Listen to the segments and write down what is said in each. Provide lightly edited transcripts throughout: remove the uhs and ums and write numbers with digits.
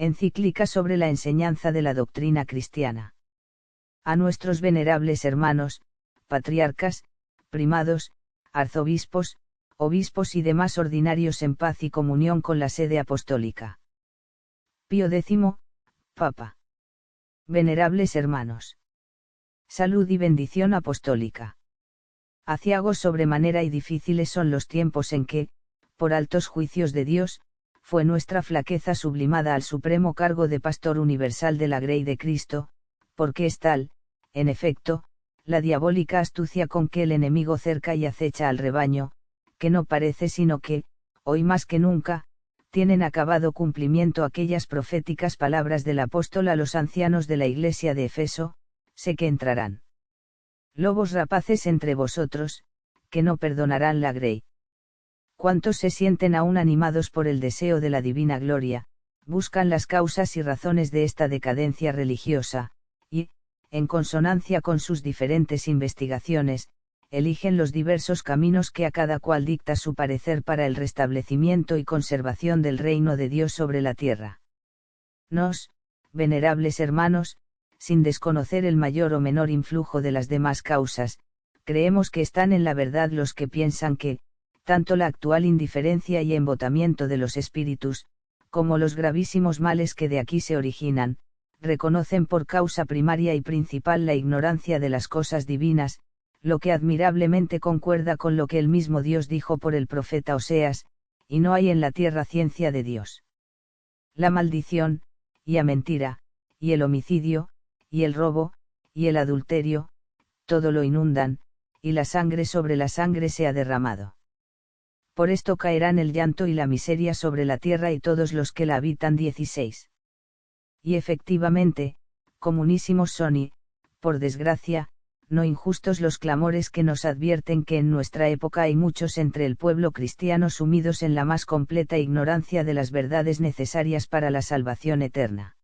Encíclica sobre la enseñanza de la doctrina cristiana. A nuestros venerables hermanos, patriarcas, primados, arzobispos, obispos y demás ordinarios en paz y comunión con la sede apostólica. Pío X, Papa. Venerables hermanos. Salud y bendición apostólica. Aciagos sobremanera y difíciles son los tiempos en que, por altos juicios de Dios, fue nuestra flaqueza sublimada al supremo cargo de pastor universal de la Grey de Cristo, porque es tal, en efecto, la diabólica astucia con que el enemigo cerca y acecha al rebaño, que no parece sino que, hoy más que nunca, tienen acabado cumplimiento aquellas proféticas palabras del apóstol a los ancianos de la iglesia de Efeso: sé que entrarán lobos rapaces entre vosotros, que no perdonarán la grey. Cuantos se sienten aún animados por el deseo de la divina gloria, buscan las causas y razones de esta decadencia religiosa, y, en consonancia con sus diferentes investigaciones, eligen los diversos caminos que a cada cual dicta su parecer para el restablecimiento y conservación del reino de Dios sobre la tierra. Nos, venerables hermanos, sin desconocer el mayor o menor influjo de las demás causas, creemos que están en la verdad los que piensan que, tanto la actual indiferencia y embotamiento de los espíritus, como los gravísimos males que de aquí se originan, reconocen por causa primaria y principal la ignorancia de las cosas divinas, lo que admirablemente concuerda con lo que el mismo Dios dijo por el profeta Oseas: y no hay en la tierra ciencia de Dios. La maldición, y a mentira, y el homicidio, y el robo, y el adulterio, todo lo inundan, y la sangre sobre la sangre se ha derramado. Por esto caerán el llanto y la miseria sobre la tierra y todos los que la habitan. 16. Y efectivamente, comunísimos son y, por desgracia, no injustos los clamores que nos advierten que en nuestra época hay muchos entre el pueblo cristiano sumidos en la más completa ignorancia de las verdades necesarias para la salvación eterna.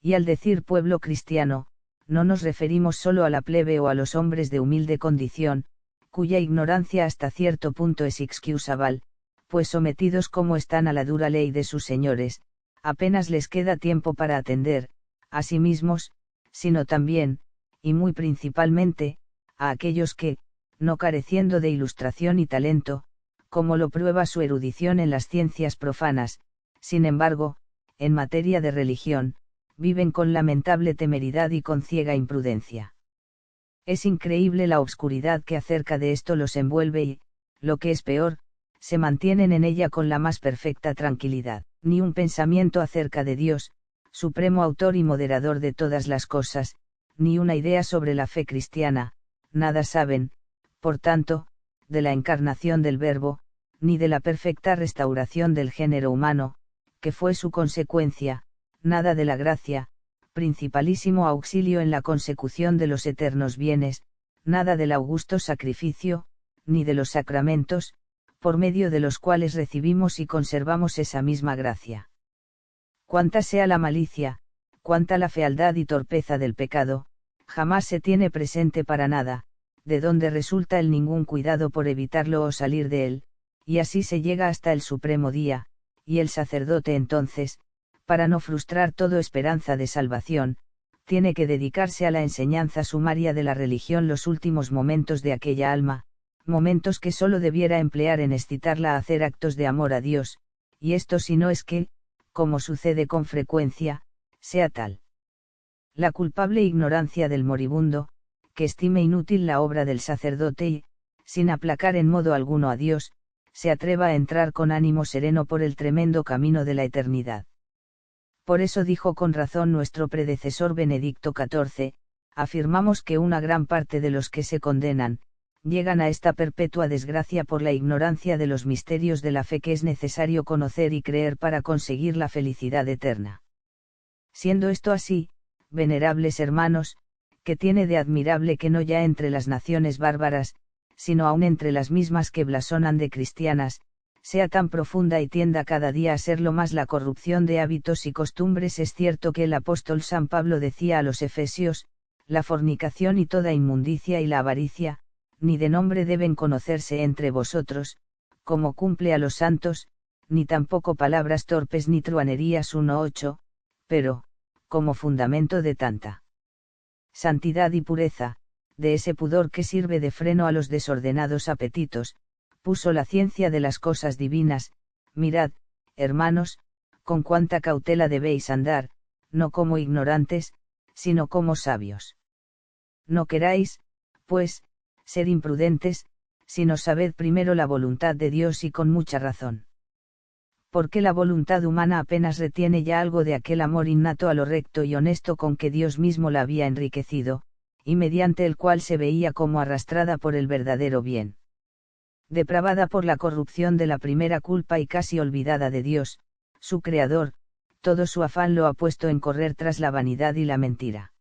Y al decir pueblo cristiano, no nos referimos solo a la plebe o a los hombres de humilde condición, cuya ignorancia hasta cierto punto es excusable, pues sometidos como están a la dura ley de sus señores, apenas les queda tiempo para atender, a sí mismos, sino también, y muy principalmente, a aquellos que, no careciendo de ilustración y talento, como lo prueba su erudición en las ciencias profanas, sin embargo, en materia de religión, viven con lamentable temeridad y con ciega imprudencia. Es increíble la obscuridad que acerca de esto los envuelve y, lo que es peor, se mantienen en ella con la más perfecta tranquilidad. Ni un pensamiento acerca de Dios, supremo autor y moderador de todas las cosas, ni una idea sobre la fe cristiana, nada saben, por tanto, de la encarnación del Verbo, ni de la perfecta restauración del género humano, que fue su consecuencia, nada de la gracia, principalísimo auxilio en la consecución de los eternos bienes, nada del augusto sacrificio, ni de los sacramentos, por medio de los cuales recibimos y conservamos esa misma gracia. Cuanta sea la malicia, cuanta la fealdad y torpeza del pecado, jamás se tiene presente para nada, de donde resulta el ningún cuidado por evitarlo o salir de él, y así se llega hasta el supremo día, y el sacerdote entonces, para no frustrar toda esperanza de salvación, tiene que dedicarse a la enseñanza sumaria de la religión los últimos momentos de aquella alma, momentos que sólo debiera emplear en excitarla a hacer actos de amor a Dios, y esto si no es que, como sucede con frecuencia, sea tal la culpable ignorancia del moribundo, que estime inútil la obra del sacerdote y, sin aplacar en modo alguno a Dios, se atreva a entrar con ánimo sereno por el tremendo camino de la eternidad. Por eso dijo con razón nuestro predecesor Benedicto XIV, afirmamos que una gran parte de los que se condenan, llegan a esta perpetua desgracia por la ignorancia de los misterios de la fe que es necesario conocer y creer para conseguir la felicidad eterna. Siendo esto así, venerables hermanos, que tiene de admirable que no ya entre las naciones bárbaras, sino aun entre las mismas que blasonan de cristianas, sea tan profunda y tienda cada día a serlo más la corrupción de hábitos y costumbres. Es cierto que el apóstol San Pablo decía a los efesios: la fornicación y toda inmundicia y la avaricia, ni de nombre deben conocerse entre vosotros, como cumple a los santos, ni tampoco palabras torpes ni truanerías. 1:8, Pero, como fundamento de tanta santidad y pureza, de ese pudor que sirve de freno a los desordenados apetitos, puso la ciencia de las cosas divinas. Mirad, hermanos, con cuánta cautela debéis andar, no como ignorantes, sino como sabios. No queráis, pues, ser imprudentes, sino sabed primero la voluntad de Dios, y con mucha razón. Porque la voluntad humana apenas retiene ya algo de aquel amor innato a lo recto y honesto con que Dios mismo la había enriquecido, y mediante el cual se veía como arrastrada por el verdadero bien. Depravada por la corrupción de la primera culpa y casi olvidada de Dios, su Creador, todo su afán lo ha puesto en correr tras la vanidad y la mentira.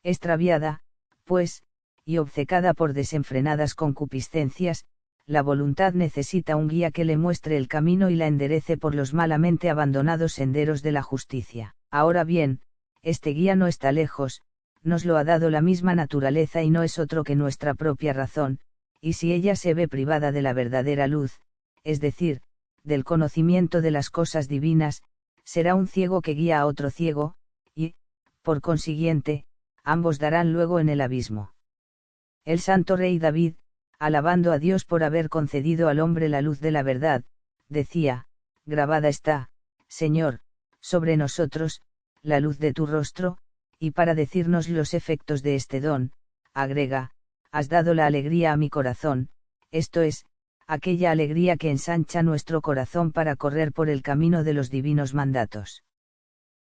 Extraviada, pues, y obcecada por desenfrenadas concupiscencias, la voluntad necesita un guía que le muestre el camino y la enderece por los malamente abandonados senderos de la justicia. Ahora bien, este guía no está lejos, nos lo ha dado la misma naturaleza y no es otro que nuestra propia razón, y si ella se ve privada de la verdadera luz, es decir, del conocimiento de las cosas divinas, será un ciego que guía a otro ciego, y, por consiguiente, ambos darán luego en el abismo. El santo rey David, alabando a Dios por haber concedido al hombre la luz de la verdad, decía: grabada está, Señor, sobre nosotros, la luz de tu rostro, y para decirnos los efectos de este don, agrega: has dado la alegría a mi corazón, esto es, aquella alegría que ensancha nuestro corazón para correr por el camino de los divinos mandatos.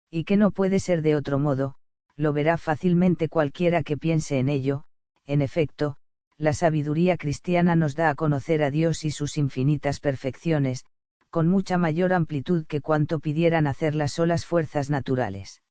Y que no puede ser de otro modo, lo verá fácilmente cualquiera que piense en ello. En efecto, la sabiduría cristiana nos da a conocer a Dios y sus infinitas perfecciones, con mucha mayor amplitud que cuanto pidieran hacer las solas fuerzas naturales.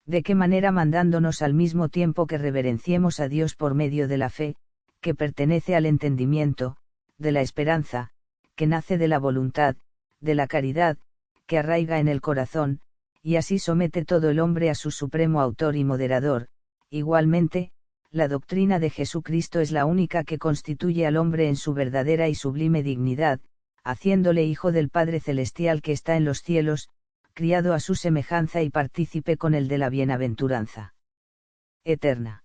¿De qué manera? Mandándonos al mismo tiempo que reverenciemos a Dios por medio de la fe, que pertenece al entendimiento, de la esperanza, que nace de la voluntad, de la caridad, que arraiga en el corazón, y así somete todo el hombre a su supremo autor y moderador. Igualmente, la doctrina de Jesucristo es la única que constituye al hombre en su verdadera y sublime dignidad, haciéndole hijo del Padre Celestial que está en los cielos, criado a su semejanza y partícipe con el de la bienaventuranza eterna.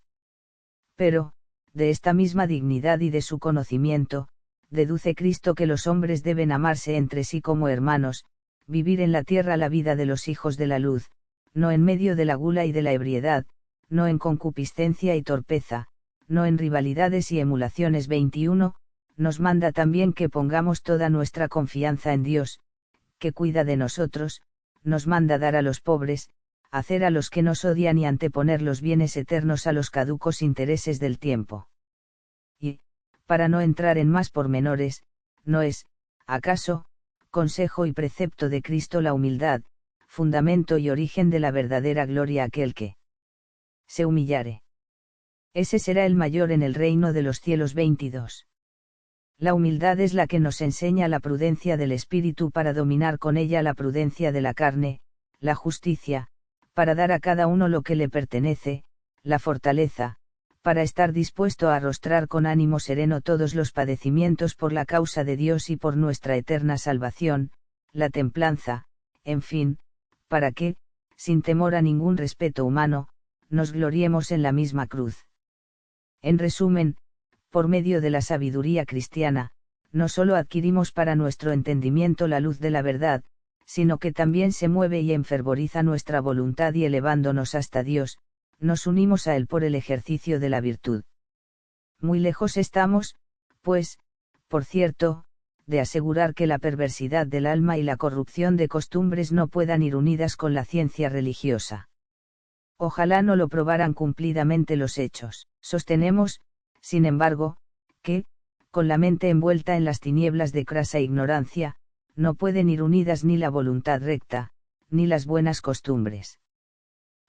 Pero, de esta misma dignidad y de su conocimiento, deduce Cristo que los hombres deben amarse entre sí como hermanos, vivir en la tierra la vida de los hijos de la luz, no en medio de la gula y de la ebriedad, no en concupiscencia y torpeza, no en rivalidades y emulaciones. 21. Nos manda también que pongamos toda nuestra confianza en Dios, que cuida de nosotros, nos manda dar a los pobres, hacer a los que nos odian y anteponer los bienes eternos a los caducos intereses del tiempo. Y, para no entrar en más pormenores, ¿no es, acaso, consejo y precepto de Cristo la humildad, fundamento y origen de la verdadera gloria aquel que se humillare? Ese será el mayor en el reino de los cielos. 22. La humildad es la que nos enseña la prudencia del espíritu para dominar con ella la prudencia de la carne, la justicia, para dar a cada uno lo que le pertenece, la fortaleza, para estar dispuesto a arrostrar con ánimo sereno todos los padecimientos por la causa de Dios y por nuestra eterna salvación, la templanza, en fin, para que, sin temor a ningún respeto humano, nos gloriemos en la misma cruz. En resumen, por medio de la sabiduría cristiana, no solo adquirimos para nuestro entendimiento la luz de la verdad, sino que también se mueve y enfervoriza nuestra voluntad y elevándonos hasta Dios, nos unimos a Él por el ejercicio de la virtud. Muy lejos estamos, pues, por cierto, de asegurar que la perversidad del alma y la corrupción de costumbres no puedan ir unidas con la ciencia religiosa. Ojalá no lo probaran cumplidamente los hechos. Sostenemos, sin embargo, que, con la mente envuelta en las tinieblas de crasa ignorancia, no pueden ir unidas ni la voluntad recta, ni las buenas costumbres.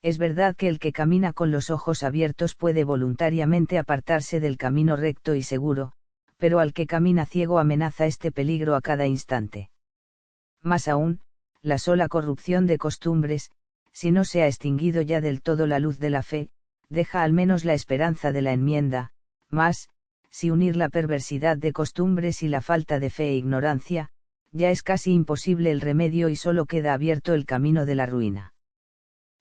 Es verdad que el que camina con los ojos abiertos puede voluntariamente apartarse del camino recto y seguro, pero al que camina ciego amenaza este peligro a cada instante. Más aún, la sola corrupción de costumbres, si no se ha extinguido ya del todo la luz de la fe, deja al menos la esperanza de la enmienda. Mas, si unir la perversidad de costumbres y la falta de fe e ignorancia, ya es casi imposible el remedio y solo queda abierto el camino de la ruina.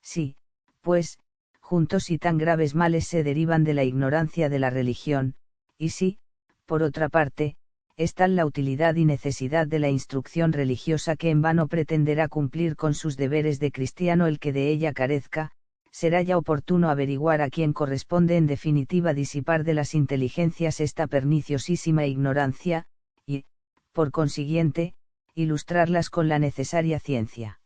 Sí, pues, juntos y tan graves males se derivan de la ignorancia de la religión, y sí, por otra parte, es tal la utilidad y necesidad de la instrucción religiosa que en vano pretenderá cumplir con sus deberes de cristiano el que de ella carezca, será ya oportuno averiguar a quién corresponde en definitiva disipar de las inteligencias esta perniciosísima ignorancia, y, por consiguiente, ilustrarlas con la necesaria ciencia.